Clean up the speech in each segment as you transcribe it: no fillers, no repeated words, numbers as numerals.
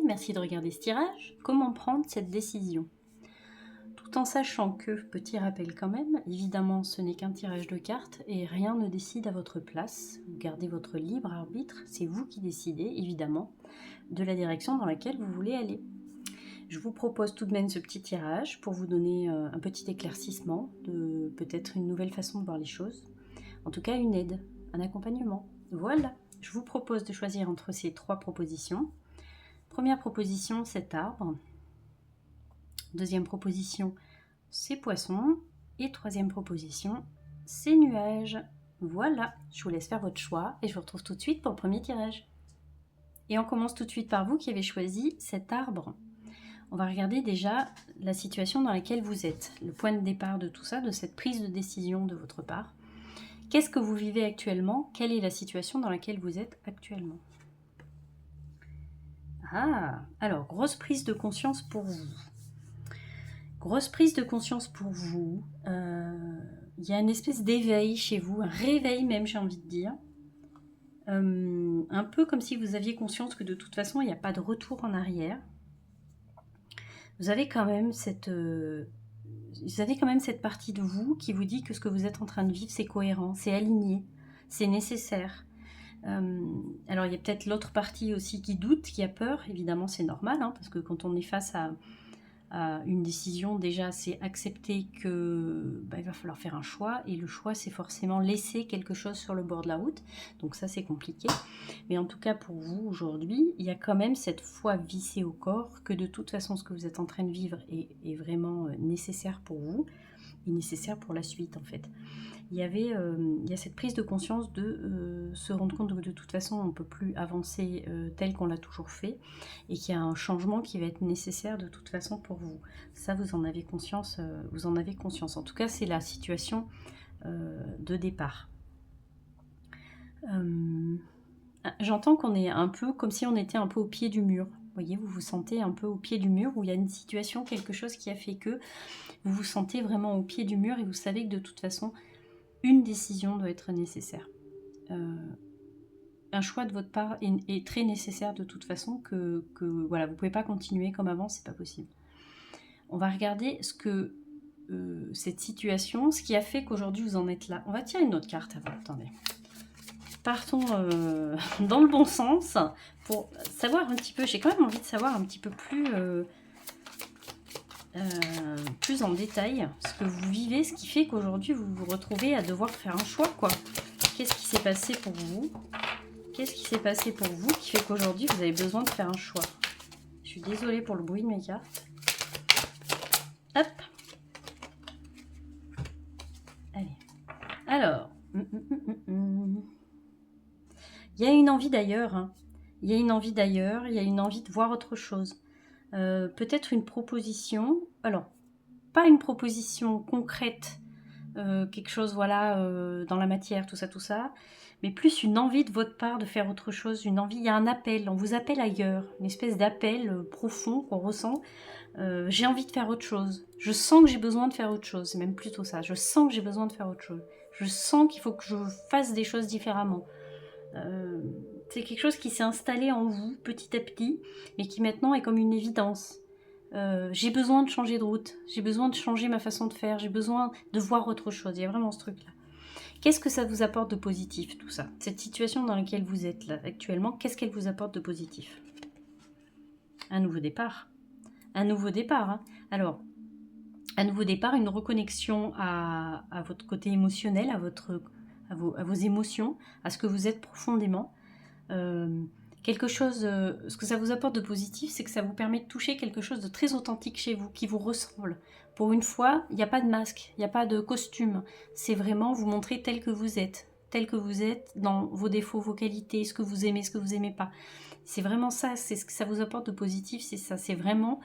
merci de regarder ce tirage. Comment prendre cette décision? Tout en sachant que, petit rappel quand même, évidemment ce n'est qu'un tirage de cartes et rien ne décide à votre place. Vous gardez votre libre arbitre, c'est vous qui décidez évidemment de la direction dans laquelle vous voulez aller. Je vous propose tout de même ce petit tirage pour vous donner un petit éclaircissement, de peut-être une nouvelle façon de voir les choses. En tout cas une aide, un accompagnement. Voilà, je vous propose de choisir entre ces trois propositions. Première proposition, cet arbre. Deuxième proposition, ces poissons. Et troisième proposition, ces nuages. Voilà, je vous laisse faire votre choix et je vous retrouve tout de suite pour le premier tirage. Et on commence tout de suite par vous qui avez choisi cet arbre. On va regarder déjà la situation dans laquelle vous êtes, le point de départ de tout ça, de cette prise de décision de votre part. Qu'est-ce que vous vivez actuellement? Quelle est la situation dans laquelle vous êtes actuellement? Ah, alors, grosse prise de conscience pour vous. Grosse prise de conscience pour vous. Il y a une espèce d'éveil chez vous, un réveil même, j'ai envie de dire. Un peu comme si vous aviez conscience que de toute façon, il n'y a pas de retour en arrière. Vous avez quand même cette partie de vous qui vous dit que ce que vous êtes en train de vivre, c'est cohérent, c'est aligné, c'est nécessaire. Alors il y a peut-être l'autre partie aussi qui doute, qui a peur, évidemment c'est normal, hein, parce que quand on est face à une décision, déjà c'est accepter que il va falloir faire un choix, et le choix c'est forcément laisser quelque chose sur le bord de la route, donc ça c'est compliqué, mais en tout cas pour vous aujourd'hui, il y a quand même cette foi vissée au corps que de toute façon ce que vous êtes en train de vivre est vraiment nécessaire pour vous, et nécessaire pour la suite en fait. Il y a cette prise de conscience de se rendre compte que de toute façon on ne peut plus avancer tel qu'on l'a toujours fait et qu'il y a un changement qui va être nécessaire de toute façon pour vous. Ça vous en avez conscience, En tout cas c'est la situation de départ. J'entends qu'on est un peu comme si on était un peu au pied du mur. Vous voyez, vous vous sentez un peu au pied du mur où il y a une situation, quelque chose qui a fait que vous vous sentez vraiment au pied du mur et vous savez que de toute façon une décision doit être nécessaire. Un choix de votre part est très nécessaire de toute façon, que voilà, vous ne pouvez pas continuer comme avant, c'est pas possible. On va regarder ce que cette situation, ce qui a fait qu'aujourd'hui vous en êtes là. On va tirer une autre carte avant, attendez. Partons dans le bon sens pour savoir un petit peu, j'ai quand même envie de savoir un petit peu plus en détail ce que vous vivez, ce qui fait qu'aujourd'hui vous vous retrouvez à devoir faire un choix, quoi. Qu'est-ce qui s'est passé pour vous? Qu'est-ce qui s'est passé pour vous qui fait qu'aujourd'hui vous avez besoin de faire un choix? Je suis désolée pour le bruit de mes cartes. Hop. Allez. Alors. Il y a une envie d'ailleurs. Hein. Il y a une envie d'ailleurs. Il y a une envie de voir autre chose. Peut-être une proposition. Alors, pas une proposition concrète. Quelque chose, voilà, dans la matière, tout ça. Mais plus une envie de votre part de faire autre chose, une envie, il y a un appel, on vous appelle ailleurs, une espèce d'appel profond qu'on ressent. J'ai envie de faire autre chose, je sens que j'ai besoin de faire autre chose, c'est même plutôt ça, je sens que j'ai besoin de faire autre chose, je sens qu'il faut que je fasse des choses différemment. C'est quelque chose qui s'est installé en vous petit à petit, mais qui maintenant est comme une évidence. J'ai besoin de changer de route, j'ai besoin de changer ma façon de faire, j'ai besoin de voir autre chose, il y a vraiment ce truc-là. Qu'est-ce que ça vous apporte de positif, tout ça? Cette situation dans laquelle vous êtes là actuellement, qu'est-ce qu'elle vous apporte de positif? Un nouveau départ. Un nouveau départ. Hein. Alors, un nouveau départ, une reconnexion à votre côté émotionnel, à vos émotions, à ce que vous êtes profondément. Quelque chose, ce que ça vous apporte de positif, c'est que ça vous permet de toucher quelque chose de très authentique chez vous, qui vous ressemble. Pour une fois, il n'y a pas de masque, il n'y a pas de costume. C'est vraiment vous montrer tel que vous êtes dans vos défauts, vos qualités, ce que vous aimez, ce que vous n'aimez pas. C'est vraiment ça, c'est ce que ça vous apporte de positif, c'est ça, c'est vraiment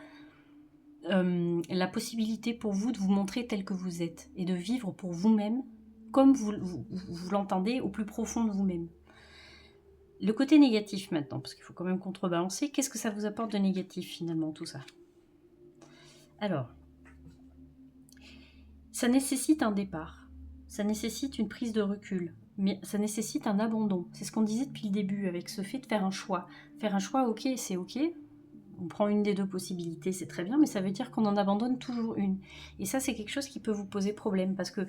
la possibilité pour vous de vous montrer tel que vous êtes et de vivre pour vous-même comme vous l'entendez au plus profond de vous-même. Le côté négatif maintenant, parce qu'il faut quand même contrebalancer, qu'est-ce que ça vous apporte de négatif finalement tout ça? Alors, ça nécessite un départ, ça nécessite une prise de recul, mais ça nécessite un abandon. C'est ce qu'on disait depuis le début avec ce fait de faire un choix. Faire un choix, ok, c'est ok, On prend une des deux possibilités, c'est très bien, mais ça veut dire qu'on en abandonne toujours une. Et ça, c'est quelque chose qui peut vous poser problème, parce que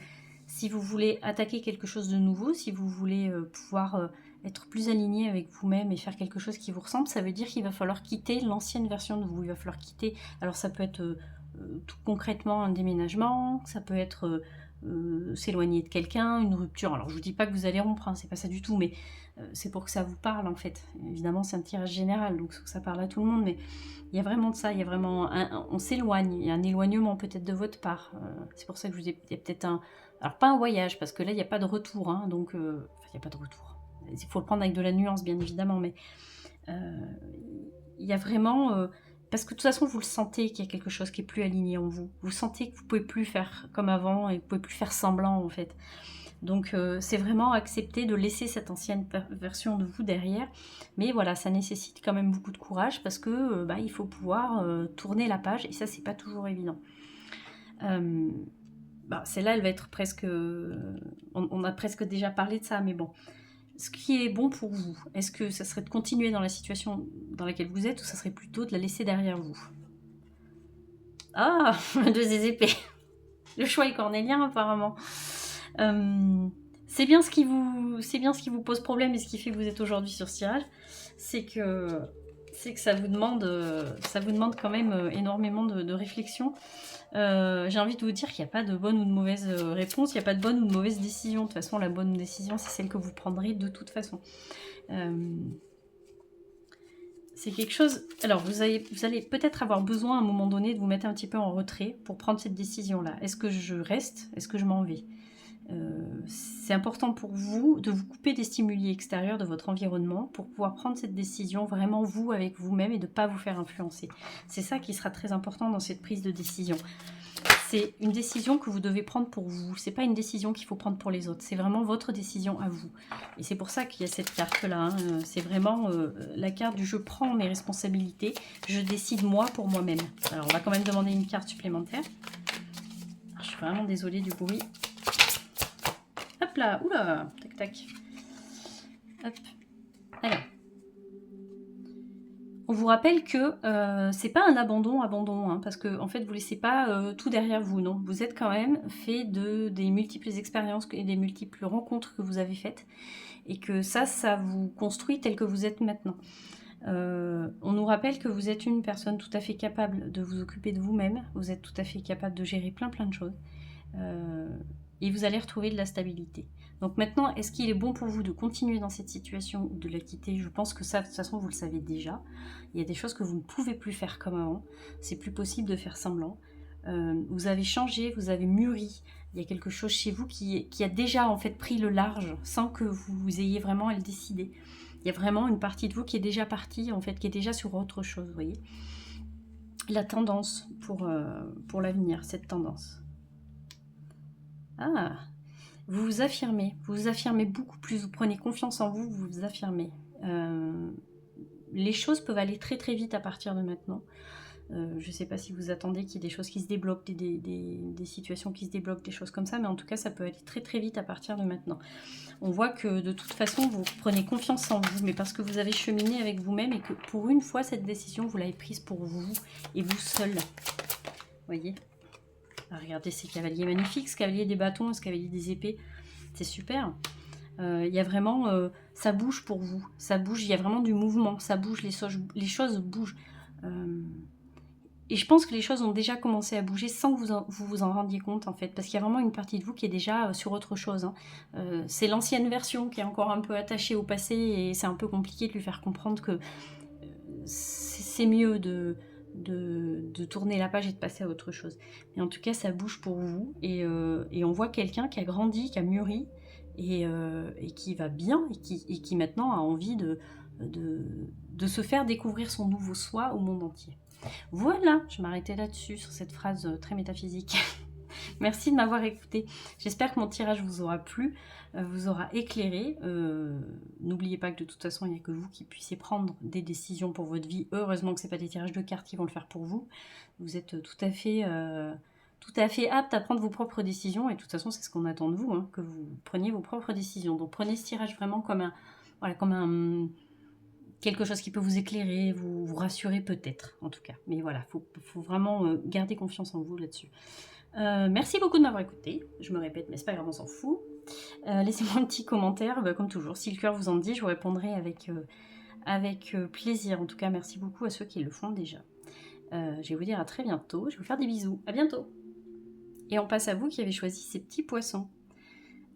si vous voulez attaquer quelque chose de nouveau, si vous voulez pouvoir être plus aligné avec vous-même et faire quelque chose qui vous ressemble, ça veut dire qu'il va falloir quitter l'ancienne version de vous. Il va falloir quitter, alors ça peut être tout concrètement un déménagement, ça peut être s'éloigner de quelqu'un, une rupture. Alors je vous dis pas que vous allez rompre, hein, c'est pas ça du tout, mais c'est pour que ça vous parle en fait. Évidemment c'est un tirage général, donc ça parle à tout le monde, mais il y a vraiment de ça, il y a vraiment on s'éloigne, il y a un éloignement peut-être de votre part. C'est pour ça que je vous dis, il y a peut-être un... Alors pas un voyage, parce que là il n'y a pas de retour, hein, donc... Enfin il n'y a pas de retour. Il faut le prendre avec de la nuance bien évidemment, mais il y a vraiment... parce que de toute façon, vous le sentez qu'il y a quelque chose qui est plus aligné en vous. Vous sentez que vous pouvez plus faire comme avant et vous pouvez plus faire semblant en fait. Donc c'est vraiment accepter de laisser cette ancienne version de vous derrière. Mais voilà, ça nécessite quand même beaucoup de courage parce que il faut pouvoir tourner la page et ça, c'est pas toujours évident. Celle-là, elle va être presque... on a presque déjà parlé de ça, mais bon. Ce qui est bon pour vous, est-ce que ça serait de continuer dans la situation dans laquelle vous êtes ou ça serait plutôt de la laisser derrière vous? Ah, deux des épées. Le choix est cornélien apparemment. C'est bien ce qui vous pose problème et ce qui fait que vous êtes aujourd'hui sur ce tirage, c'est que ça vous demande quand même énormément de réflexion. J'ai envie de vous dire qu'il n'y a pas de bonne ou de mauvaise réponse, il n'y a pas de bonne ou de mauvaise décision. De toute façon, la bonne décision, c'est celle que vous prendrez de toute façon. C'est quelque chose... Alors, vous allez peut-être avoir besoin à un moment donné de vous mettre un petit peu en retrait pour prendre cette décision-là. Est-ce que je reste? Est-ce que je m'en vais? C'est important pour vous de vous couper des stimuli extérieurs de votre environnement pour pouvoir prendre cette décision vraiment vous avec vous-même et de ne pas vous faire influencer. C'est ça qui sera très important dans cette prise de décision. C'est une décision que vous devez prendre pour vous. C'est pas une décision qu'il faut prendre pour les autres. C'est vraiment votre décision à vous. Et c'est pour ça qu'il y a cette carte-là. Hein. C'est vraiment la carte du « je prends mes responsabilités, je décide moi pour moi-même ». Alors on va quand même demander une carte supplémentaire. Alors, je suis vraiment désolée du bruit. Hop là, oula, tac tac. Hop. Alors. On vous rappelle que c'est pas un abandon, hein, parce que en fait vous laissez pas tout derrière vous, non. Vous êtes quand même fait des multiples expériences et des multiples rencontres que vous avez faites, et que ça vous construit tel que vous êtes maintenant. On nous rappelle que vous êtes une personne tout à fait capable de vous occuper de vous-même, vous êtes tout à fait capable de gérer plein de choses, et vous allez retrouver de la stabilité. Donc maintenant, est-ce qu'il est bon pour vous de continuer dans cette situation ou de la quitter? Je pense que ça, de toute façon, vous le savez déjà. Il y a des choses que vous ne pouvez plus faire comme avant. C'est plus possible de faire semblant. Vous avez changé, vous avez mûri. Il y a quelque chose chez vous qui a déjà en fait pris le large sans que vous ayez vraiment à le décider. Il y a vraiment une partie de vous qui est déjà partie, en fait, qui est déjà sur autre chose, vous voyez. La tendance pour l'avenir, cette tendance. Ah, vous vous affirmez beaucoup plus, vous prenez confiance en vous, vous vous affirmez. Les choses peuvent aller très très vite à partir de maintenant. Je ne sais pas si vous attendez qu'il y ait des choses qui se débloquent, des situations qui se débloquent, des choses comme ça, mais en tout cas ça peut aller très très vite à partir de maintenant. On voit que de toute façon vous prenez confiance en vous, mais parce que vous avez cheminé avec vous-même et que pour une fois cette décision vous l'avez prise pour vous et vous seul. Vous voyez? Regardez ces cavaliers magnifiques, ce cavalier des bâtons, ce cavalier des épées, c'est super. Il y a vraiment, ça bouge pour vous, ça bouge, il y a vraiment du mouvement, ça bouge, les choses bougent. Et je pense que les choses ont déjà commencé à bouger sans que vous vous en rendiez compte en fait, parce qu'il y a vraiment une partie de vous qui est déjà sur autre chose. Hein. C'est l'ancienne version qui est encore un peu attachée au passé et c'est un peu compliqué de lui faire comprendre que c'est mieux de tourner la page et de passer à autre chose. Mais en tout cas, ça bouge pour vous et on voit quelqu'un qui a grandi, qui a mûri et qui va bien et qui maintenant a envie de se faire découvrir son nouveau soi au monde entier. Voilà, je m'arrêtais là-dessus, sur cette phrase très métaphysique. Merci de m'avoir écouté. J'espère que mon tirage vous aura plu, vous aura éclairé. N'oubliez pas que de toute façon, il n'y a que vous qui puissiez prendre des décisions pour votre vie. Heureusement que ce n'est pas des tirages de cartes qui vont le faire pour vous. Vous êtes tout à fait apte à prendre vos propres décisions. Et de toute façon, c'est ce qu'on attend de vous, hein, que vous preniez vos propres décisions. Donc prenez ce tirage vraiment comme un quelque chose qui peut vous éclairer, vous rassurer peut-être, en tout cas. Mais voilà, faut vraiment garder confiance en vous là-dessus. Merci beaucoup de m'avoir écouté. Je me répète, mais c'est pas grave, on s'en fout. Laissez-moi un petit commentaire, comme toujours. Si le cœur vous en dit, je vous répondrai avec plaisir. En tout cas, merci beaucoup à ceux qui le font déjà. Je vais vous dire à très bientôt. Je vais vous faire des bisous. À bientôt. Et on passe à vous qui avez choisi ces petits poissons.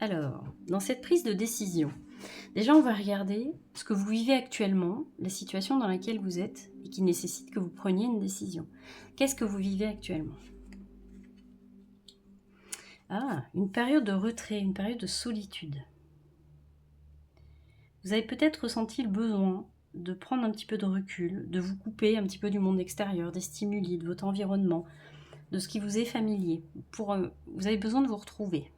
Alors, dans cette prise de décision, déjà on va regarder ce que vous vivez actuellement, la situation dans laquelle vous êtes et qui nécessite que vous preniez une décision. Qu'est-ce que vous vivez actuellement? Ah, une période de retrait, une période de solitude. Vous avez peut-être ressenti le besoin de prendre un petit peu de recul, de vous couper un petit peu du monde extérieur, des stimuli, de votre environnement, de ce qui vous est familier. Vous avez besoin de vous retrouver.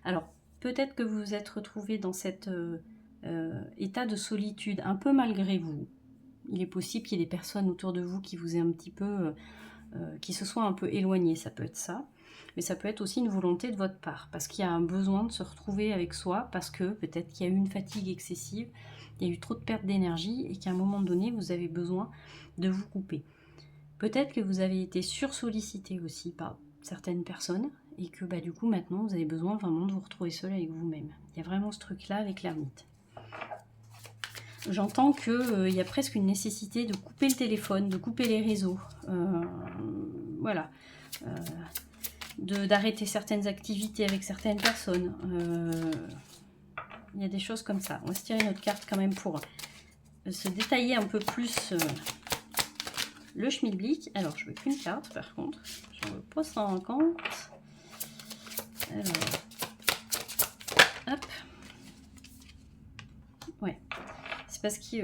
Alors, peut-être que vous vous êtes retrouvé dans cet état de solitude, un peu malgré vous. Il est possible qu'il y ait des personnes autour de vous qui vous aient un petit peu, qui se soient un peu éloignées, ça peut être ça. Mais ça peut être aussi une volonté de votre part, parce qu'il y a un besoin de se retrouver avec soi, parce que peut-être qu'il y a eu une fatigue excessive, il y a eu trop de perte d'énergie, et qu'à un moment donné, vous avez besoin de vous couper. Peut-être que vous avez été sursollicité aussi par certaines personnes, et que du coup, maintenant, vous avez besoin vraiment de vous retrouver seul avec vous-même. Il y a vraiment ce truc-là avec l'ermite. J'entends qu'il y a presque une nécessité de couper le téléphone, de couper les réseaux. Voilà. D'arrêter certaines activités avec certaines personnes. Il y a des choses comme ça. On va se tirer une autre carte quand même pour se détailler un peu plus le schmilblick. Alors, je veux qu'une carte par contre. J'en veux pas 150. Alors, hop. Ouais. C'est parce que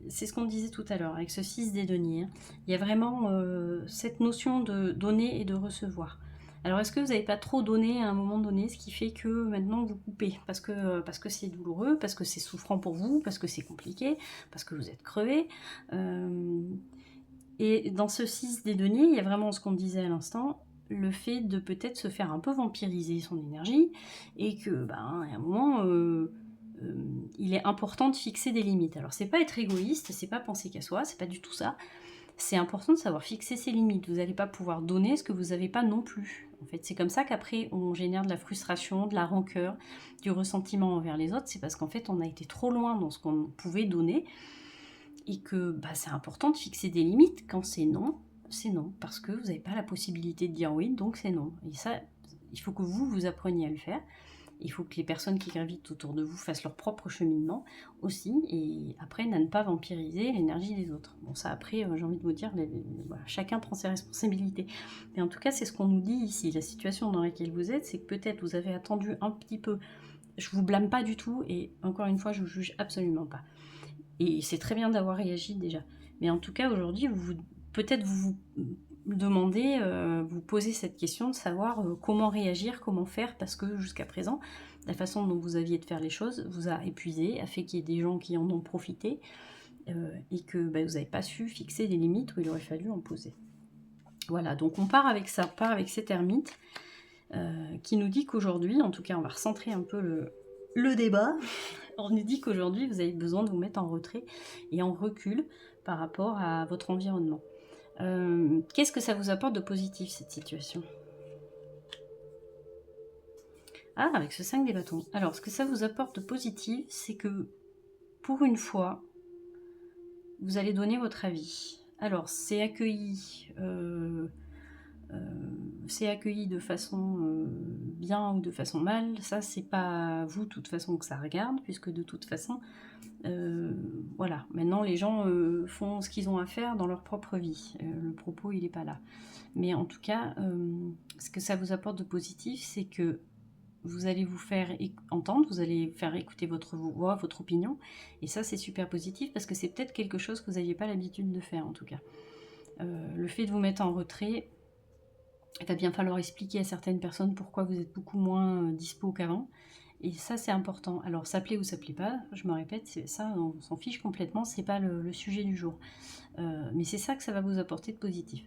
c'est ce qu'on disait tout à l'heure avec ce 6 des deniers. Il y a vraiment cette notion de donner et de recevoir. Alors, est-ce que vous n'avez pas trop donné à un moment donné, ce qui fait que maintenant vous coupez parce que c'est douloureux, parce que c'est souffrant pour vous, parce que c'est compliqué, parce que vous êtes crevé. Et dans ce 6 des deniers, il y a vraiment ce qu'on disait à l'instant, le fait de peut-être se faire un peu vampiriser son énergie et que, à un moment, il est important de fixer des limites. Alors, c'est pas être égoïste, c'est pas penser qu'à soi, c'est pas du tout ça. C'est important de savoir fixer ses limites. Vous n'allez pas pouvoir donner ce que vous n'avez pas non plus. En fait, c'est comme ça qu'après, on génère de la frustration, de la rancœur, du ressentiment envers les autres. C'est parce qu'en fait, on a été trop loin dans ce qu'on pouvait donner et que c'est important de fixer des limites. Quand c'est non, parce que vous n'avez pas la possibilité de dire oui, donc c'est non. Et ça, il faut que vous appreniez à le faire. Il faut que les personnes qui gravitent autour de vous fassent leur propre cheminement aussi, et apprennent à ne pas vampiriser l'énergie des autres. Bon, ça après, j'ai envie de vous dire, voilà, chacun prend ses responsabilités. Mais en tout cas, c'est ce qu'on nous dit ici. La situation dans laquelle vous êtes, c'est que peut-être vous avez attendu un petit peu. Je vous blâme pas du tout, et encore une fois, je vous juge absolument pas. Et c'est très bien d'avoir réagi déjà. Mais en tout cas, aujourd'hui, peut-être vous demandez, vous posez cette question de savoir comment réagir, comment faire, parce que jusqu'à présent, la façon dont vous aviez de faire les choses vous a épuisé, a fait qu'il y ait des gens qui en ont profité, et que vous n'avez pas su fixer des limites où il aurait fallu en poser. Voilà, donc on part avec ça, on part avec cet ermite, qui nous dit qu'aujourd'hui, en tout cas on va recentrer un peu le débat, on nous dit qu'aujourd'hui vous avez besoin de vous mettre en retrait et en recul par rapport à votre environnement. Qu'est-ce que ça vous apporte de positif, cette situation? Ah, avec ce 5 des bâtons. Alors, ce que ça vous apporte de positif, c'est que, pour une fois, vous allez donner votre avis. Alors, c'est accueilli de façon bien ou de façon mal. Ça, c'est pas vous, de toute façon, que ça regarde, puisque de toute façon, voilà, maintenant les gens font ce qu'ils ont à faire dans leur propre vie. Le propos, il n'est pas là. Mais en tout cas, ce que ça vous apporte de positif, c'est que vous allez vous faire entendre, vous allez faire écouter votre voix, votre opinion. Et ça, c'est super positif parce que c'est peut-être quelque chose que vous n'aviez pas l'habitude de faire, en tout cas. Le fait de vous mettre en retrait, il va bien falloir expliquer à certaines personnes pourquoi vous êtes beaucoup moins dispo qu'avant. Et ça, c'est important. Alors, ça plaît ou ça plaît pas, je me répète, ça, on s'en fiche complètement, c'est pas le sujet du jour. Mais c'est ça que ça va vous apporter de positif.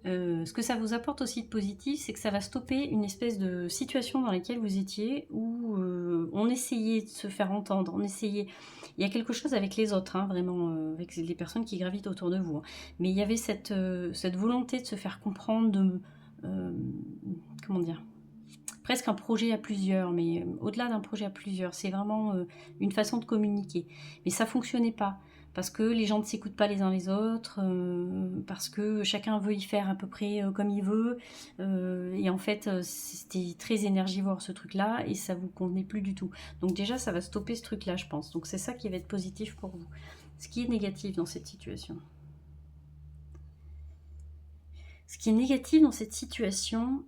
Ce que ça vous apporte aussi de positif, c'est que ça va stopper une espèce de situation dans laquelle vous étiez, où on essayait de se faire entendre, on essayait... Il y a quelque chose avec les autres, hein, vraiment, avec les personnes qui gravitent autour de vous. Hein. Mais il y avait cette volonté de se faire comprendre, de... comment dire, presque un projet à plusieurs, mais au-delà d'un projet à plusieurs, c'est vraiment une façon de communiquer. Mais ça fonctionnait pas, parce que les gens ne s'écoutent pas les uns les autres, parce que chacun veut y faire à peu près comme il veut, et en fait c'était très énergivore ce truc-là, et ça vous convenait plus du tout. Donc déjà ça va stopper ce truc-là, je pense. Donc c'est ça qui va être positif pour vous. Ce qui est négatif dans cette situation. Ce qui est négatif dans cette situation...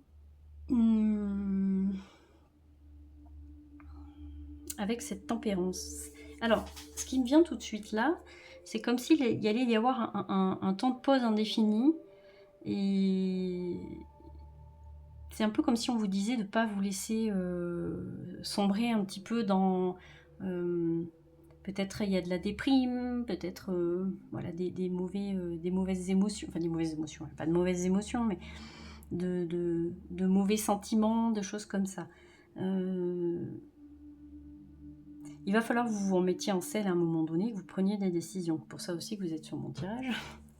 avec cette tempérance. Alors, ce qui me vient tout de suite là, c'est comme s'il y allait y avoir un temps de pause indéfini. Et c'est un peu comme si on vous disait de ne pas vous laisser sombrer un petit peu dans... peut-être il y a de la déprime, peut-être voilà, des mauvaises émotions, enfin des mauvaises émotions, pas de mauvaises émotions, mais de mauvais sentiments, de choses comme ça. Il va falloir que vous vous remettiez en selle à un moment donné, que vous preniez des décisions. Pour ça aussi que vous êtes sur mon tirage.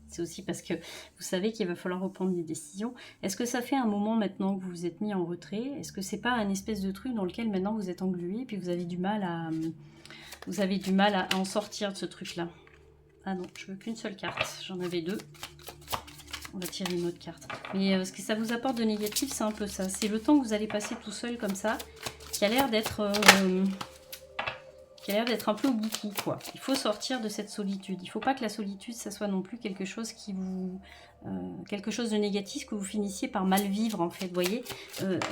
C'est aussi parce que vous savez qu'il va falloir reprendre des décisions. Est-ce que ça fait un moment maintenant que vous vous êtes mis en retrait? Est-ce que c'est pas un espèce de truc dans lequel maintenant vous êtes englué et puis vous avez du mal à en sortir de ce truc-là? Ah non, je veux qu'une seule carte. J'en avais deux. On va tirer une autre carte. Mais ce que ça vous apporte de négatif, c'est un peu ça. C'est le temps que vous allez passer tout seul comme ça, qui a l'air d'être un peu beaucoup, quoi. Il faut sortir de cette solitude. Il ne faut pas que la solitude, ça soit non plus quelque chose qui vous... quelque chose de négatif que vous finissiez par mal vivre, en fait, vous voyez.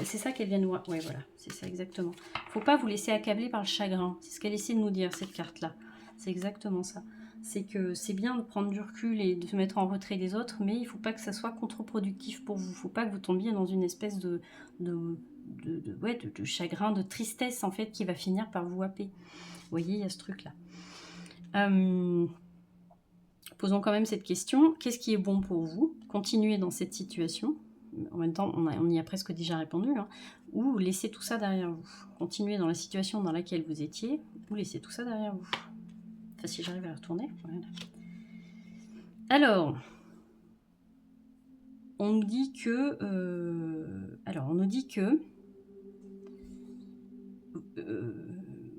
C'est ça qu'elle vient nous... Ouais, voilà, c'est ça, exactement. Il ne faut pas vous laisser accabler par le chagrin. C'est ce qu'elle essaie de nous dire, cette carte-là. C'est exactement ça. C'est que c'est bien de prendre du recul et de se mettre en retrait des autres, mais il ne faut pas que ça soit contre-productif pour vous. Il ne faut pas que vous tombiez dans une espèce de chagrin, de tristesse, en fait, qui va finir par vous happer. Vous voyez, il y a ce truc-là. Posons quand même cette question. Qu'est-ce qui est bon pour vous? Continuer dans cette situation. En même temps, on y a presque déjà répondu. Hein. Ou laisser tout ça derrière vous. Continuer dans la situation dans laquelle vous étiez. Ou laisser tout ça derrière vous. Enfin, si j'arrive à la retourner. Voilà. Alors, on nous dit que...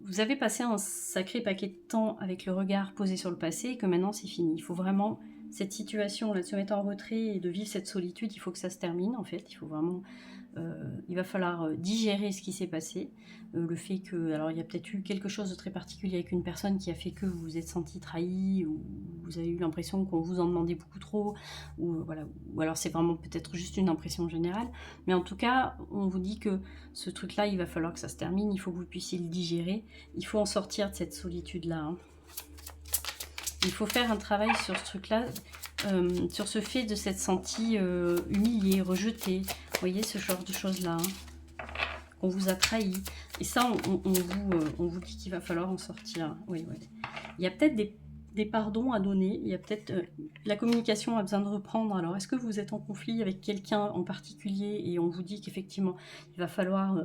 vous avez passé un sacré paquet de temps avec le regard posé sur le passé et que maintenant c'est fini. Il faut vraiment, cette situation là, de se mettre en retrait et de vivre cette solitude, il faut que ça se termine en fait. Il faut vraiment, il va falloir digérer ce qui s'est passé. Le fait que, alors il y a peut-être eu quelque chose de très particulier avec une personne qui a fait que vous vous êtes senti trahi, ou vous avez eu l'impression qu'on vous en demandait beaucoup trop, ou voilà, ou alors c'est vraiment peut-être juste une impression générale. Mais en tout cas, on vous dit que ce truc-là, il va falloir que ça se termine. Il faut que vous puissiez le digérer. Il faut en sortir de cette solitude-là. Hein. Il faut faire un travail sur ce truc-là, sur ce fait de s'être senti humilié, rejeté. Vous voyez, ce genre de choses-là. Hein. On vous a trahi. Et ça, on vous dit qu'il va falloir en sortir. Oui, oui. Il y a peut-être des pardons à donner. Il y a peut-être... la communication a besoin de reprendre. Alors, est-ce que vous êtes en conflit avec quelqu'un en particulier et on vous dit qu'effectivement, il va falloir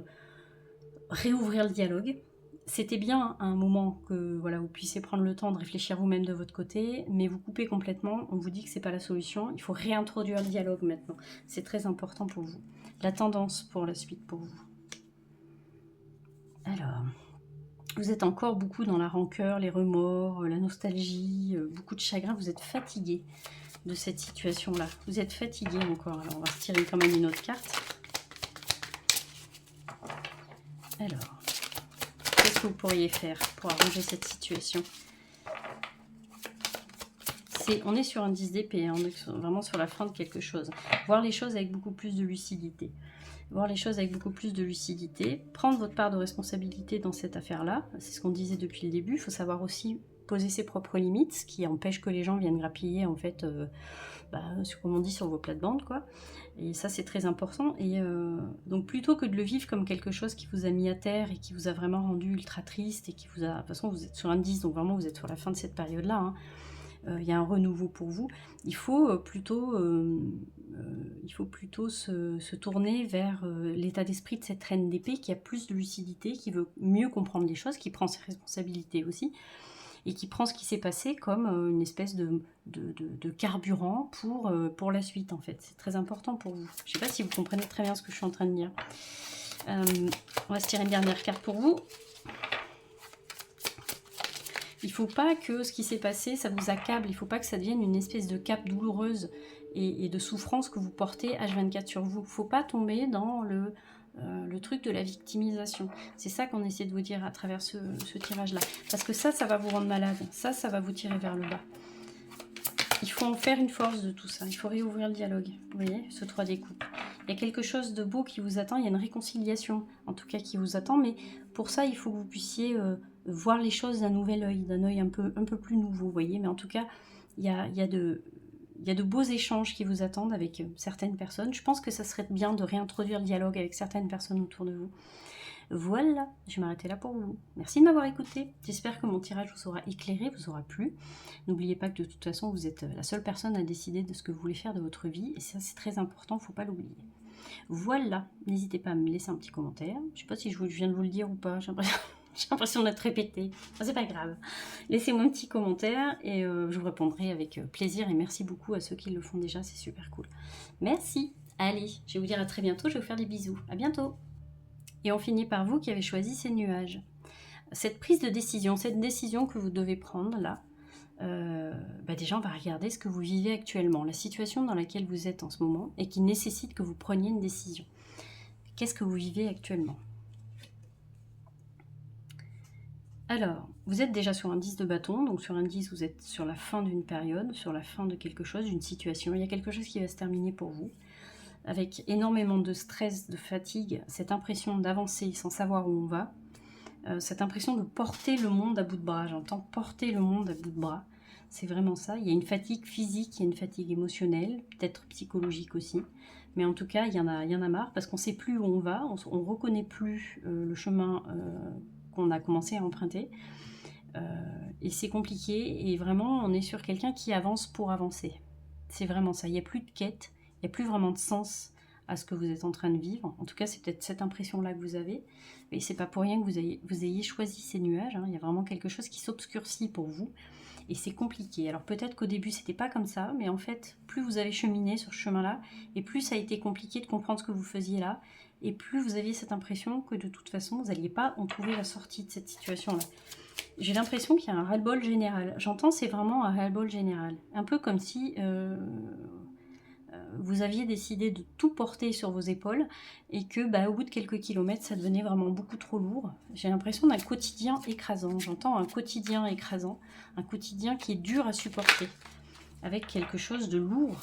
réouvrir le dialogue? C'était bien un moment que voilà, vous puissiez prendre le temps de réfléchir vous-même de votre côté, mais vous coupez complètement, on vous dit que c'est pas la solution, il faut réintroduire le dialogue maintenant. C'est très important pour vous. La tendance pour la suite pour vous. Alors, vous êtes encore beaucoup dans la rancœur, les remords, la nostalgie, beaucoup de chagrin, vous êtes fatigué de cette situation-là. Vous êtes fatigué encore, alors on va retirer quand même une autre carte. Alors... qu'est-ce que vous pourriez faire pour arranger cette situation? On est sur un 10 d'épée, hein, on est vraiment sur la fin de quelque chose. Voir les choses avec beaucoup plus de lucidité. Voir les choses avec beaucoup plus de lucidité. Prendre votre part de responsabilité dans cette affaire-là. C'est ce qu'on disait depuis le début. Il faut savoir aussi poser ses propres limites, ce qui empêche que les gens viennent grappiller, en fait, comme on dit, sur vos plates-bandes, quoi. Et ça, c'est très important. Et donc, plutôt que de le vivre comme quelque chose qui vous a mis à terre et qui vous a vraiment rendu ultra triste et qui vous a... De toute façon, vous êtes sur un 10, donc vraiment, vous êtes sur la fin de cette période-là. Hein. il y a un renouveau pour vous. Il faut plutôt se tourner vers l'état d'esprit de cette reine d'épée qui a plus de lucidité, qui veut mieux comprendre les choses, qui prend ses responsabilités aussi, et qui prend ce qui s'est passé comme une espèce de carburant pour la suite, en fait. C'est très important pour vous. Je ne sais pas si vous comprenez très bien ce que je suis en train de dire. On va se tirer une dernière carte pour vous. Il ne faut pas que ce qui s'est passé, ça vous accable. Il ne faut pas que ça devienne une espèce de cape douloureuse et de souffrance que vous portez H24 sur vous. Il ne faut pas tomber dans le truc de la victimisation. C'est ça qu'on essaie de vous dire à travers ce tirage-là. Parce que ça va vous rendre malade. Ça va vous tirer vers le bas. Il faut en faire une force de tout ça. Il faut réouvrir le dialogue. Vous voyez, ce 3 des coupes. Il y a quelque chose de beau qui vous attend. Il y a une réconciliation, en tout cas, qui vous attend. Mais pour ça, il faut que vous puissiez voir les choses d'un nouvel œil, d'un œil un peu plus nouveau, vous voyez. Mais en tout cas, il y a de beaux échanges qui vous attendent avec certaines personnes. Je pense que ça serait bien de réintroduire le dialogue avec certaines personnes autour de vous. Voilà, je vais m'arrêter là pour vous. Merci de m'avoir écouté. J'espère que mon tirage vous aura éclairé, vous aura plu. N'oubliez pas que de toute façon, vous êtes la seule personne à décider de ce que vous voulez faire de votre vie. Et ça, c'est très important, il ne faut pas l'oublier. Voilà, n'hésitez pas à me laisser un petit commentaire. Je ne sais pas si je viens de vous le dire ou pas, j'ai l'impression d'être répété. C'est pas grave. Laissez-moi un petit commentaire et je vous répondrai avec plaisir. Et merci beaucoup à ceux qui le font déjà, c'est super cool. Merci. Allez, je vais vous dire à très bientôt. Je vais vous faire des bisous. À bientôt. Et on finit par vous qui avez choisi ces nuages. Cette prise de décision, cette décision que vous devez prendre là, déjà on va regarder ce que vous vivez actuellement, la situation dans laquelle vous êtes en ce moment et qui nécessite que vous preniez une décision. Qu'est-ce que vous vivez actuellement? Alors, vous êtes déjà sur un 10 de bâton, donc sur un 10, vous êtes sur la fin d'une période, sur la fin de quelque chose, d'une situation. Il y a quelque chose qui va se terminer pour vous, avec énormément de stress, de fatigue, cette impression d'avancer sans savoir où on va, cette impression de porter le monde à bout de bras. J'entends porter le monde à bout de bras. C'est vraiment ça. Il y a une fatigue physique, il y a une fatigue émotionnelle, peut-être psychologique aussi. Mais en tout cas, il y en a marre parce qu'on ne sait plus où on va, on ne reconnaît plus le chemin qu'on a commencé à emprunter. Et c'est compliqué. Et vraiment, on est sur quelqu'un qui avance pour avancer. C'est vraiment ça. Il n'y a plus de quête, il n'y a plus vraiment de sens à ce que vous êtes en train de vivre. En tout cas, c'est peut-être cette impression-là que vous avez. Et c'est pas pour rien que vous ayez choisi ces nuages. Hein. Il y a vraiment quelque chose qui s'obscurcit pour vous. Et c'est compliqué. Alors peut-être qu'au début, c'était pas comme ça. Mais en fait, plus vous avez cheminé sur ce chemin-là, et plus ça a été compliqué de comprendre ce que vous faisiez là, et plus vous aviez cette impression que de toute façon, vous n'alliez pas en trouver la sortie de cette situation-là. J'ai l'impression qu'il y a un ras-le-bol général. J'entends, c'est vraiment un ras-le-bol général. Un peu comme si... vous aviez décidé de tout porter sur vos épaules et que au bout de quelques kilomètres, ça devenait vraiment beaucoup trop lourd. J'ai l'impression d'un quotidien écrasant. J'entends un quotidien écrasant, un quotidien qui est dur à supporter, avec quelque chose de lourd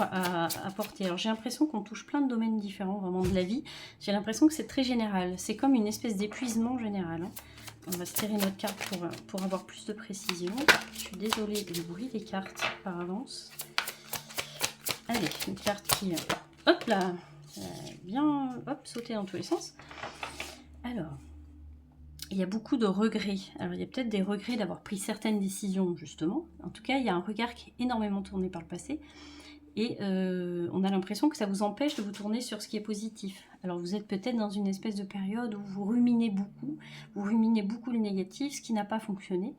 à porter. Alors j'ai l'impression qu'on touche plein de domaines différents vraiment de la vie. J'ai l'impression que c'est très général. C'est comme une espèce d'épuisement général. Hein. On va se tirer notre carte pour avoir plus de précision. Je suis désolée du bruit des cartes par avance. Allez, une carte qui, hop là, bien, hop, sauter dans tous les sens. Alors, il y a beaucoup de regrets. Alors, il y a peut-être des regrets d'avoir pris certaines décisions, justement. En tout cas, il y a un regard qui est énormément tourné par le passé. Et on a l'impression que ça vous empêche de vous tourner sur ce qui est positif. Alors, vous êtes peut-être dans une espèce de période où vous ruminez beaucoup le négatif, ce qui n'a pas fonctionné.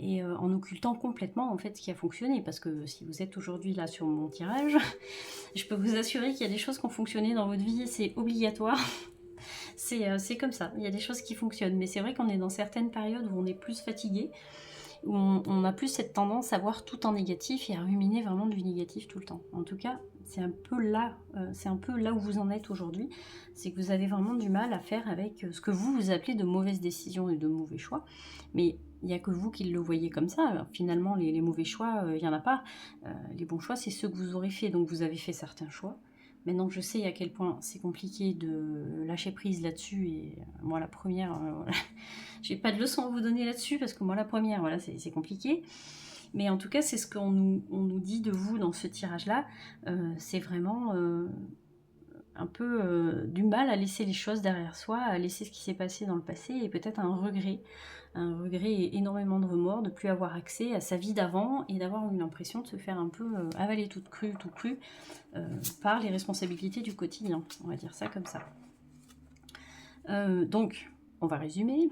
Et en occultant complètement en fait ce qui a fonctionné, parce que si vous êtes aujourd'hui là sur mon tirage, je peux vous assurer qu'il y a des choses qui ont fonctionné dans votre vie, c'est obligatoire. C'est comme ça, il y a des choses qui fonctionnent, mais c'est vrai qu'on est dans certaines périodes où on est plus fatigué, où on a plus cette tendance à voir tout en négatif et à ruminer vraiment du négatif tout le temps. En tout cas, c'est un peu là où vous en êtes aujourd'hui, c'est que vous avez vraiment du mal à faire avec ce que vous appelez de mauvaises décisions et de mauvais choix, mais il n'y a que vous qui le voyez comme ça. Alors, finalement, les mauvais choix, il n'y en a pas. Les bons choix, c'est ceux que vous aurez fait. Donc, vous avez fait certains choix. Maintenant, je sais à quel point c'est compliqué de lâcher prise là-dessus. Et moi, la première, j'ai pas de leçon à vous donner là-dessus, parce que moi, la première, voilà, c'est compliqué. Mais en tout cas, c'est ce qu'on nous dit de vous dans ce tirage-là. C'est vraiment... du mal à laisser les choses derrière soi, à laisser ce qui s'est passé dans le passé, et peut-être un regret et énormément de remords de ne plus avoir accès à sa vie d'avant et d'avoir eu l'impression de se faire un peu avaler tout cru par les responsabilités du quotidien, on va dire ça comme ça. Donc, on va résumer.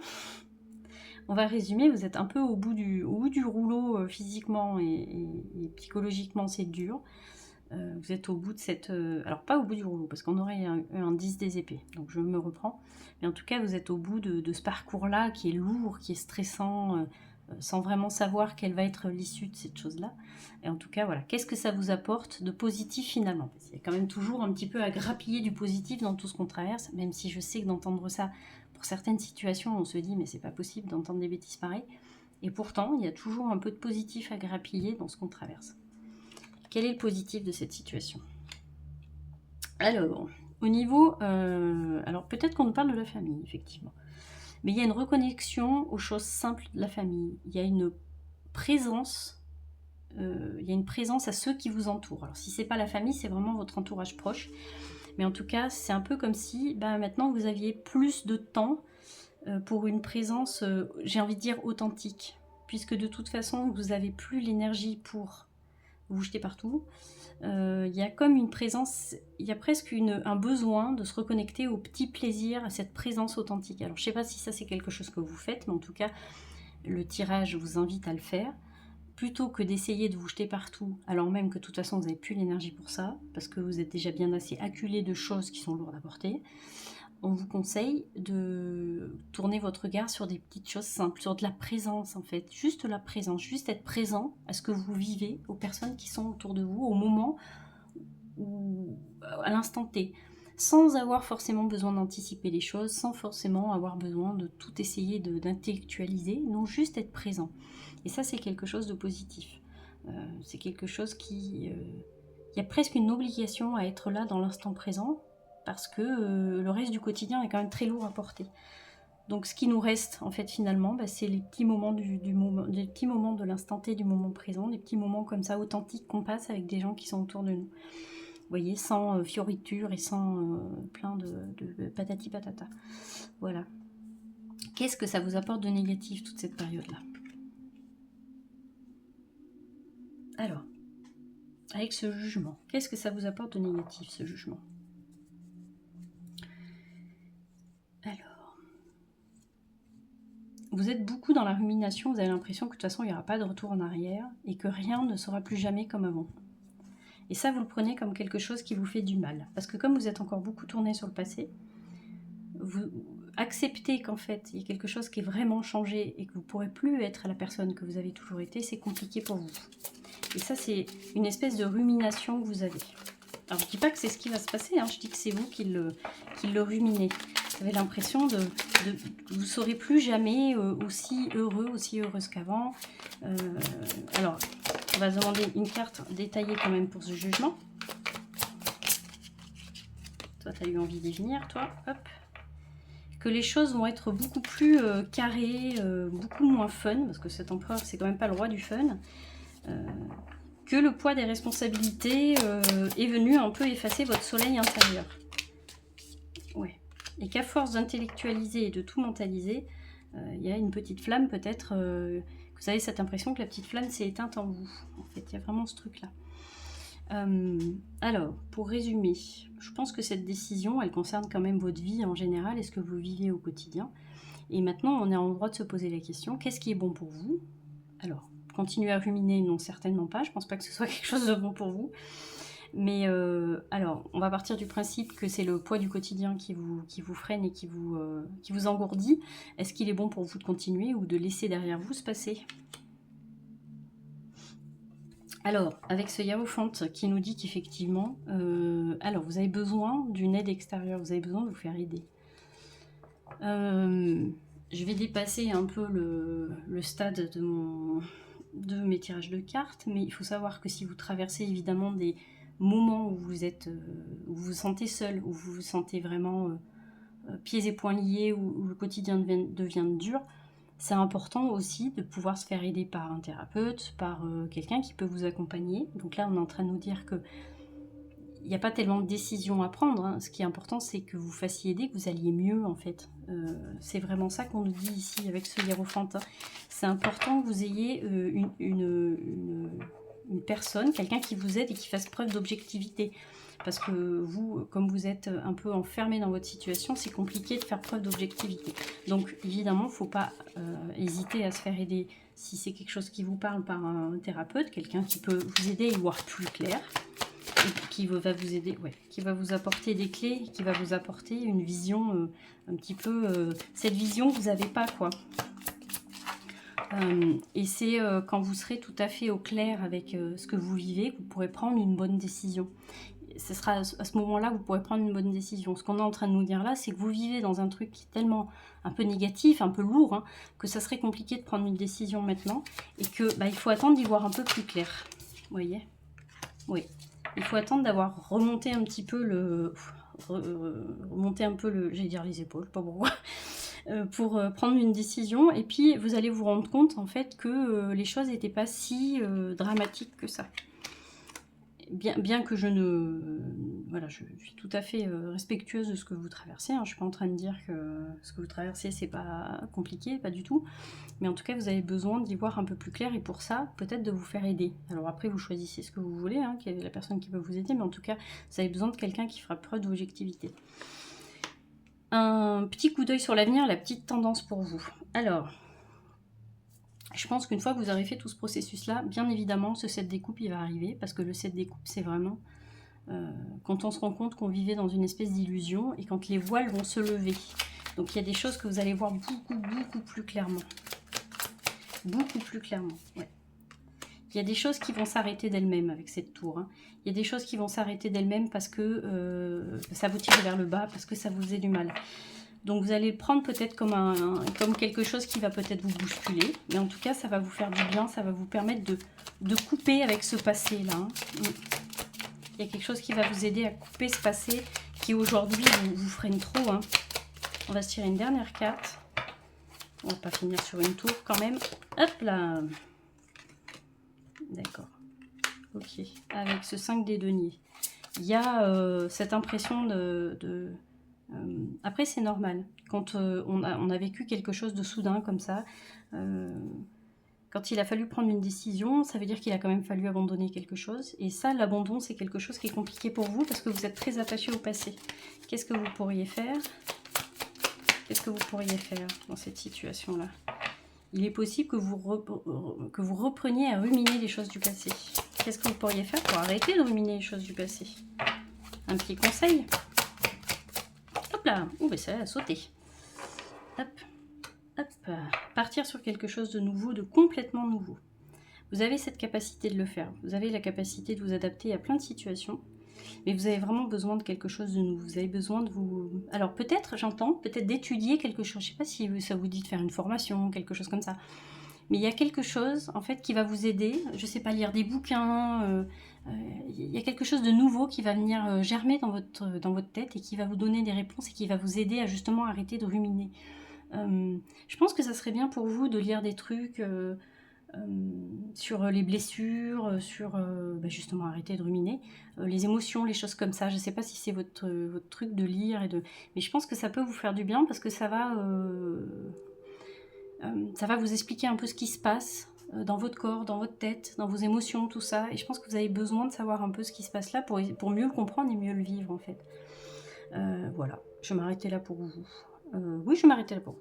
Vous êtes un peu au bout du rouleau physiquement et psychologiquement, c'est dur. Vous êtes au bout de cette... alors pas au bout du rouleau, parce qu'on aurait un 10 des épées, donc je me reprends. Mais en tout cas, vous êtes au bout de ce parcours-là qui est lourd, qui est stressant, sans vraiment savoir quelle va être l'issue de cette chose-là. Et en tout cas, voilà, qu'est-ce que ça vous apporte de positif finalement? Parce qu'il y a quand même toujours un petit peu à grappiller du positif dans tout ce qu'on traverse, même si je sais que d'entendre ça, pour certaines situations, on se dit mais c'est pas possible d'entendre des bêtises pareilles. Et pourtant, il y a toujours un peu de positif à grappiller dans ce qu'on traverse. Quel est le positif de cette situation? Alors, au niveau... alors peut-être qu'on nous parle de la famille, effectivement. Mais il y a une reconnexion aux choses simples de la famille. Il y a une présence... à ceux qui vous entourent. Alors si c'est pas la famille, c'est vraiment votre entourage proche. Mais en tout cas, c'est un peu comme si maintenant vous aviez plus de temps pour une présence, j'ai envie de dire, authentique. Puisque de toute façon, vous n'avez plus l'énergie pour vous jeter partout. Il y a comme une présence, il y a presque un besoin de se reconnecter au petit plaisir, à cette présence authentique. Alors je ne sais pas si ça c'est quelque chose que vous faites, mais en tout cas le tirage vous invite à le faire. Plutôt que d'essayer de vous jeter partout, alors même que de toute façon vous n'avez plus l'énergie pour ça, parce que vous êtes déjà bien assez acculé de choses qui sont lourdes à porter, on vous conseille de tourner votre regard sur des petites choses simples, sur de la présence en fait, juste la présence, juste être présent à ce que vous vivez, aux personnes qui sont autour de vous, au moment ou à l'instant T, sans avoir forcément besoin d'anticiper les choses, sans forcément avoir besoin de tout essayer d'intellectualiser, non, juste être présent. Et ça, c'est quelque chose de positif. C'est quelque chose qui... il y a presque une obligation à être là dans l'instant présent, parce que le reste du quotidien est quand même très lourd à porter. Donc ce qui nous reste en fait finalement, c'est les petits moments les petits moments de l'instant T, du moment présent, des petits moments comme ça authentiques qu'on passe avec des gens qui sont autour de nous. Vous voyez, sans fioritures et sans plein de patati patata. Voilà. Qu'est-ce que ça vous apporte de négatif toute cette période-là? Alors, avec ce jugement, qu'est-ce que ça vous apporte de négatif, ce jugement? Alors, vous êtes beaucoup dans la rumination, vous avez l'impression que de toute façon, il n'y aura pas de retour en arrière et que rien ne sera plus jamais comme avant. Et ça, vous le prenez comme quelque chose qui vous fait du mal. Parce que comme vous êtes encore beaucoup tourné sur le passé, vous acceptez qu'en fait, il y a quelque chose qui est vraiment changé et que vous ne pourrez plus être la personne que vous avez toujours été, c'est compliqué pour vous. Et ça, c'est une espèce de rumination que vous avez. Alors, je ne dis pas que c'est ce qui va se passer, je dis que c'est vous qui le ruminez. Vous avez l'impression vous ne serez plus jamais aussi heureux, aussi heureuse qu'avant. Alors, on va demander une carte détaillée quand même pour ce jugement. Toi, tu as eu envie d'y venir, toi. Hop. Que les choses vont être beaucoup plus carrées, beaucoup moins fun, parce que cet empereur, c'est quand même pas le roi du fun. Que le poids des responsabilités est venu un peu effacer votre soleil intérieur. Ouais. Et qu'à force d'intellectualiser et de tout mentaliser, il y a une petite flamme peut-être, vous avez cette impression que la petite flamme s'est éteinte en vous. En fait, il y a vraiment ce truc-là. Alors, pour résumer, je pense que cette décision, elle concerne quand même votre vie en général et ce que vous vivez au quotidien. Et maintenant, on est en droit de se poser la question, qu'est-ce qui est bon pour vous? Alors, continuer à ruminer, non, certainement pas. Je pense pas que ce soit quelque chose de bon pour vous. Mais alors, on va partir du principe que c'est le poids du quotidien qui vous freine et qui vous engourdit. Est-ce qu'il est bon pour vous de continuer ou de laisser derrière vous se passer? Alors, avec ce Hiérophant qui nous dit qu'effectivement, alors vous avez besoin d'une aide extérieure, vous avez besoin de vous faire aider. Je vais dépasser un peu le stade de mes tirages de cartes, mais il faut savoir que si vous traversez évidemment des moments où vous vous sentez seul, où vous vous sentez vraiment pieds et poings liés, où le quotidien devient dur, c'est important aussi de pouvoir se faire aider par un thérapeute, par quelqu'un qui peut vous accompagner. Donc là, on est en train de nous dire que il n'y a pas tellement de décisions à prendre, hein. Ce qui est important, c'est que vous fassiez aider, que vous alliez mieux, en fait. C'est vraiment ça qu'on nous dit ici avec ce hiérophante, hein. C'est important que vous ayez une personne, quelqu'un qui vous aide et qui fasse preuve d'objectivité. Parce que vous, comme vous êtes un peu enfermé dans votre situation, c'est compliqué de faire preuve d'objectivité. Donc, évidemment, il ne faut pas hésiter à se faire aider si c'est quelque chose qui vous parle par un thérapeute, quelqu'un qui peut vous aider à y voir plus clair. Qui va vous aider, ouais, qui va vous apporter des clés, qui va vous apporter une vision un petit peu, cette vision que vous n'avez pas, quoi. Et c'est quand vous serez tout à fait au clair avec ce que vous vivez que vous pourrez prendre une bonne décision. Ce sera à ce moment-là que vous pourrez prendre une bonne décision. Ce qu'on est en train de nous dire là, c'est que vous vivez dans un truc qui est tellement un peu négatif, un peu lourd, hein, que ça serait compliqué de prendre une décision maintenant et que il faut attendre d'y voir un peu plus clair. Vous voyez? Oui. Il faut attendre d'avoir remonté un petit peu j'allais dire les épaules, pas pourquoi, pour prendre une décision. Et puis vous allez vous rendre compte en fait que les choses n'étaient pas si dramatiques que ça. Bien que je ne... Voilà, je suis tout à fait respectueuse de ce que vous traversez. Hein. Je ne suis pas en train de dire que ce que vous traversez, c'est pas compliqué, pas du tout. Mais en tout cas, vous avez besoin d'y voir un peu plus clair. Et pour ça, peut-être de vous faire aider. Alors après, vous choisissez ce que vous voulez, hein, quelle est la personne qui peut vous aider. Mais en tout cas, vous avez besoin de quelqu'un qui fera preuve d'objectivité. Un petit coup d'œil sur l'avenir, la petite tendance pour vous. Alors... Je pense qu'une fois que vous aurez fait tout ce processus-là, bien évidemment, ce 7 des coupes, il va arriver, parce que le 7 des coupes, c'est vraiment quand on se rend compte qu'on vivait dans une espèce d'illusion, et quand les voiles vont se lever. Donc il y a des choses que vous allez voir beaucoup plus clairement. Beaucoup plus clairement, ouais. Il y a des choses qui vont s'arrêter d'elles-mêmes avec cette tour. Hein. Il y a des choses qui vont s'arrêter d'elles-mêmes parce que ça vous tire vers le bas, parce que ça vous faisait du mal. Donc vous allez le prendre peut-être comme quelque chose qui va peut-être vous bousculer. Mais en tout cas, ça va vous faire du bien, ça va vous permettre de couper avec ce passé-là. Hein. Il y a quelque chose qui va vous aider à couper ce passé qui aujourd'hui vous freine trop. Hein. On va se tirer une dernière carte. On va pas finir sur une tour quand même. Hop là. D'accord. Ok. Avec ce 5 des deniers. Il y a cette impression après, c'est normal. Quand on a vécu quelque chose de soudain comme ça, quand il a fallu prendre une décision, ça veut dire qu'il a quand même fallu abandonner quelque chose. Et ça, l'abandon, c'est quelque chose qui est compliqué pour vous parce que vous êtes très attaché au passé. Qu'est-ce que vous pourriez faire? Qu'est-ce que vous pourriez faire dans cette situation-là? Il est possible que vous repreniez à ruminer les choses du passé. Qu'est-ce que vous pourriez faire pour arrêter de ruminer les choses du passé? Un petit conseil? Hop là, oh, ben ça a sauté. Hop, hop, partir sur quelque chose de nouveau, de complètement nouveau. Vous avez cette capacité de le faire. Vous avez la capacité de vous adapter à plein de situations. Mais vous avez vraiment besoin de quelque chose de nouveau. Vous avez besoin de vous... Alors peut-être, j'entends, peut-être d'étudier quelque chose. Je ne sais pas si ça vous dit de faire une formation, quelque chose comme ça. Mais il y a quelque chose, en fait, qui va vous aider. Je ne sais pas, lire des bouquins. Il y a quelque chose de nouveau qui va venir germer dans votre tête et qui va vous donner des réponses et qui va vous aider à justement arrêter de ruminer. Je pense que ça serait bien pour vous de lire des trucs sur les blessures, sur justement arrêter de ruminer, les émotions, les choses comme ça. Je ne sais pas si c'est votre truc de lire, mais je pense que ça peut vous faire du bien parce que ça va vous expliquer un peu ce qui se passe dans votre corps, dans votre tête, dans vos émotions, tout ça. Et je pense que vous avez besoin de savoir un peu ce qui se passe là pour mieux le comprendre et mieux le vivre en fait. Voilà, je vais m'arrêter là pour vous. Oui, je vais m'arrêter là pour vous.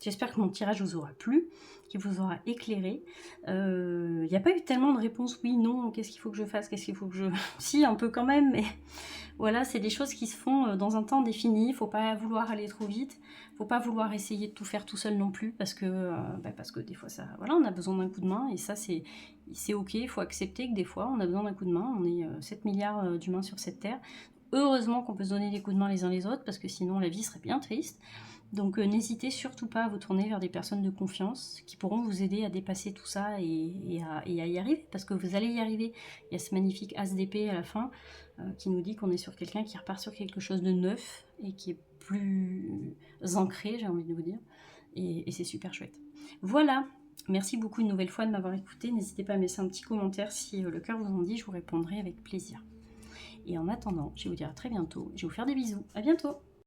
J'espère que mon tirage vous aura plu, qu'il vous aura éclairé. Il n'y a pas eu tellement de réponses oui, non, qu'est-ce qu'il faut que je fasse, qu'est-ce qu'il faut que je... Si, un peu quand même, mais voilà, c'est des choses qui se font dans un temps défini. Il ne faut pas vouloir aller trop vite. Il ne faut pas vouloir essayer de tout faire tout seul non plus, parce que des fois, ça, voilà, on a besoin d'un coup de main, et ça, c'est ok. Il faut accepter que des fois, on a besoin d'un coup de main. On est 7 milliards d'humains sur cette Terre. Heureusement qu'on peut se donner des coups de main les uns les autres, parce que sinon, la vie serait bien triste. Donc n'hésitez surtout pas à vous tourner vers des personnes de confiance qui pourront vous aider à dépasser tout ça et à y arriver, parce que vous allez y arriver. Il y a ce magnifique As d'épée à la fin qui nous dit qu'on est sur quelqu'un qui repart sur quelque chose de neuf et qui est plus ancré, j'ai envie de vous dire, et c'est super chouette. Voilà, merci beaucoup une nouvelle fois de m'avoir écouté. N'hésitez pas à me laisser un petit commentaire si le cœur vous en dit, je vous répondrai avec plaisir. Et en attendant, je vais vous dire à très bientôt. Je vais vous faire des bisous. À bientôt.